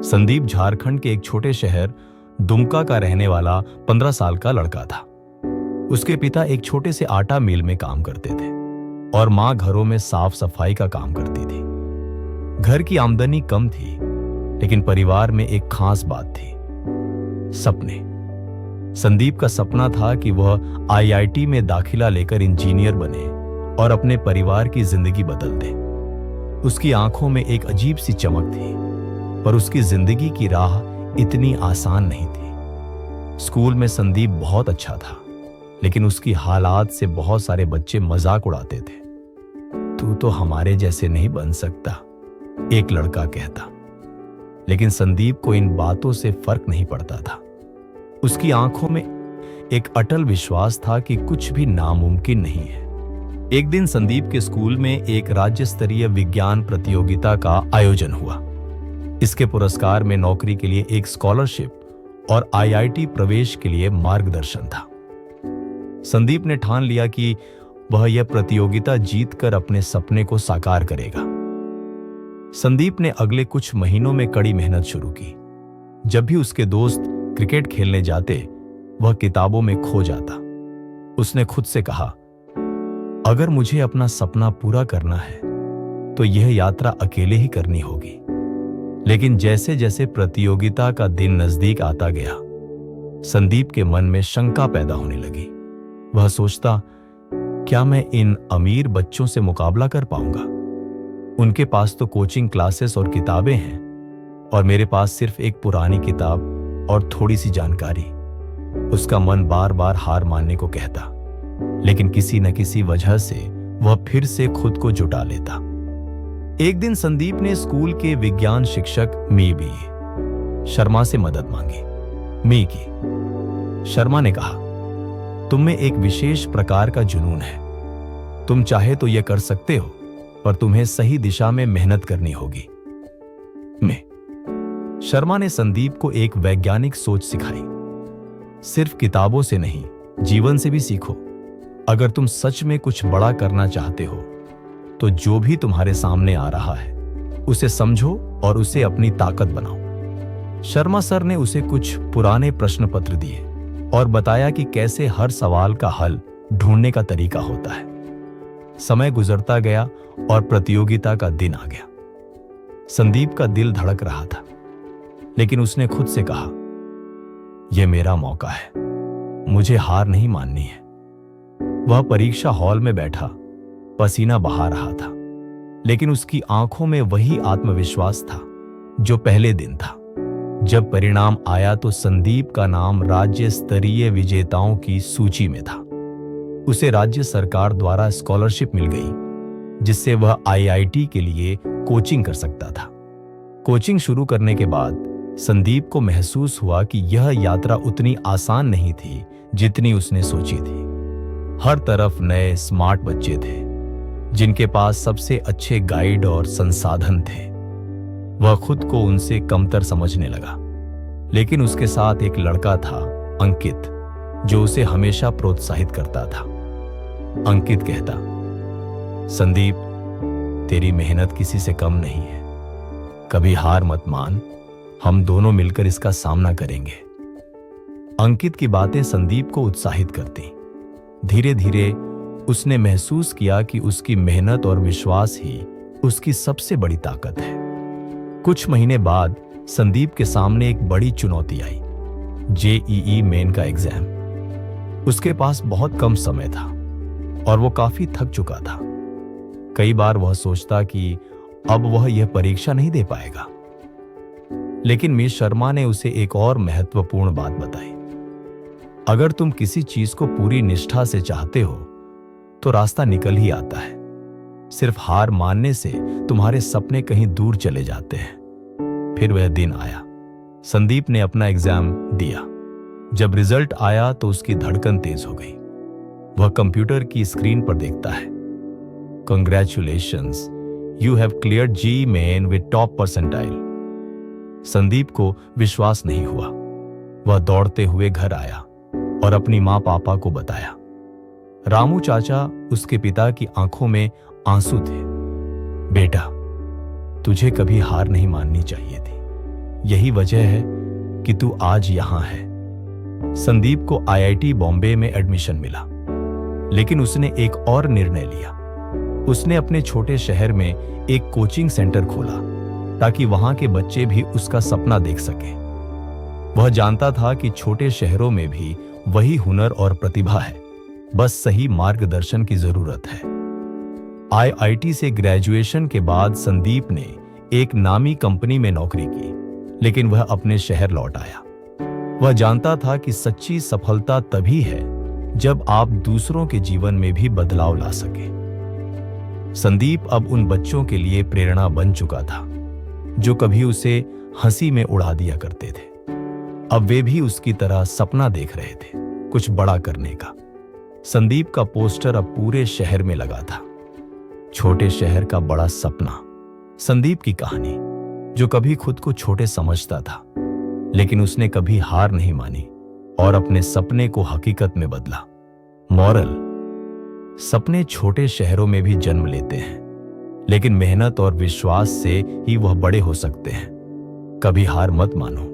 संदीप झारखंड के एक छोटे शहर दुमका का रहने वाला 15 साल का लड़का था। उसके पिता एक छोटे से आटा मिल में काम करते थे और मां घरों में साफ सफाई का काम करती थी। घर की आमदनी कम थी, लेकिन परिवार में एक खास बात थी, सपने। संदीप का सपना था कि वह आईआईटी में दाखिला लेकर इंजीनियर बने और अपने परिवार की जिंदगी बदल दे। उसकी आंखों में एक अजीब सी चमक थी, पर उसकी जिंदगी की राह इतनी आसान नहीं थी। स्कूल में संदीप बहुत अच्छा था, लेकिन उसकी हालात से बहुत सारे बच्चे मजाक उड़ाते थे। तू तो हमारे जैसे नहीं बन सकता, एक लड़का कहता। लेकिन संदीप को इन बातों से फर्क नहीं पड़ता था। उसकी आंखों में एक अटल विश्वास था कि कुछ भी नामुमकिन नहीं है। एक दिन संदीप के स्कूल में एक राज्य स्तरीय विज्ञान प्रतियोगिता का आयोजन हुआ। इसके पुरस्कार में नौकरी के लिए एक स्कॉलरशिप और आईआईटी प्रवेश के लिए मार्गदर्शन था। संदीप ने ठान लिया कि वह यह प्रतियोगिता जीतकर अपने सपने को साकार करेगा। संदीप ने अगले कुछ महीनों में कड़ी मेहनत शुरू की। जब भी उसके दोस्त क्रिकेट खेलने जाते, वह किताबों में खो जाता। उसने खुद से कहा, अगर मुझे अपना सपना पूरा करना है तो यह यात्रा अकेले ही करनी होगी। लेकिन जैसे जैसे प्रतियोगिता का दिन नजदीक आता गया, संदीप के मन में शंका पैदा होने लगी। वह सोचता, क्या मैं इन अमीर बच्चों से मुकाबला कर पाऊंगा? उनके पास तो कोचिंग क्लासेस और किताबें हैं, और मेरे पास सिर्फ एक पुरानी किताब और थोड़ी सी जानकारी। उसका मन बार बार हार मानने को कहता, लेकिन किसी न किसी वजह से वह फिर से खुद को जुटा लेता। एक दिन संदीप ने स्कूल के विज्ञान शिक्षक मी शर्मा से मदद मांगी। मी की शर्मा ने कहा, तुम में एक विशेष प्रकार का जुनून है। तुम चाहे तो यह कर सकते हो, पर तुम्हें सही दिशा में मेहनत करनी होगी। शर्मा ने संदीप को एक वैज्ञानिक सोच सिखाई। सिर्फ किताबों से नहीं, जीवन से भी सीखो। अगर तुम सच में कुछ बड़ा करना चाहते हो, तो जो भी तुम्हारे सामने आ रहा है, उसे समझो और उसे अपनी ताकत बनाओ। शर्मा सर ने उसे कुछ पुराने प्रश्न पत्र दिए और बताया कि कैसे हर सवाल का हल ढूंढने का तरीका होता है। समय गुजरता गया और प्रतियोगिता का दिन आ गया। संदीप का दिल धड़क रहा था, लेकिन उसने खुद से कहा, यह मेरा मौका है, मुझे हार नहीं माननी है। वह परीक्षा हॉल में बैठा, पसीना बहा रहा था, लेकिन उसकी आंखों में वही आत्मविश्वास था जो पहले दिन था। जब परिणाम आया तो संदीप का नाम राज्य स्तरीय विजेताओं की सूची में था। उसे राज्य सरकार द्वारा स्कॉलरशिप मिल गई, जिससे वह आईआईटी के लिए कोचिंग कर सकता था। कोचिंग शुरू करने के बाद संदीप को महसूस हुआ कि यह यात्रा उतनी आसान नहीं थी जितनी उसने सोची थी। हर तरफ नए स्मार्ट बच्चे थे, जिनके पास सबसे अच्छे गाइड और संसाधन थे। वह खुद को उनसे कमतर समझने लगा, लेकिन उसके साथ एक लड़का था, अंकित, जो उसे हमेशा प्रोत्साहित करता था। अंकित कहता, संदीप, तेरी मेहनत किसी से कम नहीं है। कभी हार मत मान, हम दोनों मिलकर इसका सामना करेंगे। अंकित की बातें संदीप को उत्साहित करती। धीरे धीरे उसने महसूस किया कि उसकी मेहनत और विश्वास ही उसकी सबसे बड़ी ताकत है। कुछ महीने बाद संदीप के सामने एक बड़ी चुनौती आई, जेईई मेन का एग्जाम। उसके पास बहुत कम समय था और वो काफी थक चुका था। कई बार वह सोचता कि अब वह यह परीक्षा नहीं दे पाएगा, लेकिन मिस शर्मा ने उसे एक और महत्वपूर्ण बात बताई। अगर तुम किसी चीज को पूरी निष्ठा से चाहते हो, तो रास्ता निकल ही आता है। सिर्फ हार मानने से तुम्हारे सपने कहीं दूर चले जाते हैं। फिर वह दिन आया। संदीप ने अपना एग्जाम दिया। जब रिजल्ट आया तो उसकी धड़कन तेज हो गई। वह कंप्यूटर की स्क्रीन पर देखता है, Congratulations, you have cleared JEE Main with top percentile। Sandeep को विश्वास नहीं हुआ। वह दौड़ते हुए घर आया और अपनी माँ पापा को बताया। रामू चाचा, उसके पिता की आंखों में आंसू थे। बेटा, तुझे कभी हार नहीं माननी चाहिए थी। यही वजह है कि तू आज यहां है। संदीप को आईआईटी बॉम्बे में एडमिशन मिला, लेकिन उसने एक और निर्णय लिया। उसने अपने छोटे शहर में एक कोचिंग सेंटर खोला ताकि वहां के बच्चे भी उसका सपना देख सकें। वह जानता था कि छोटे शहरों में भी वही हुनर और प्रतिभा है, बस सही मार्गदर्शन की जरूरत है। आईआईटी से ग्रेजुएशन के बाद संदीप ने एक नामी कंपनी में नौकरी की, लेकिन वह अपने शहर लौट आया। वह जानता था कि सच्ची सफलता तभी है जब आप दूसरों के जीवन में भी बदलाव ला सके। संदीप अब उन बच्चों के लिए प्रेरणा बन चुका था जो कभी उसे हंसी में उड़ा दिया करते थे। अब वे भी उसकी तरह सपना देख रहे थे, कुछ बड़ा करने का। संदीप का पोस्टर अब पूरे शहर में लगा था। छोटे शहर का बड़ा सपना। संदीप की कहानी, जो कभी खुद को छोटे समझता था, लेकिन उसने कभी हार नहीं मानी और अपने सपने को हकीकत में बदला। मॉरल: सपने छोटे शहरों में भी जन्म लेते हैं, लेकिन मेहनत और विश्वास से ही वह बड़े हो सकते हैं। कभी हार मत मानो।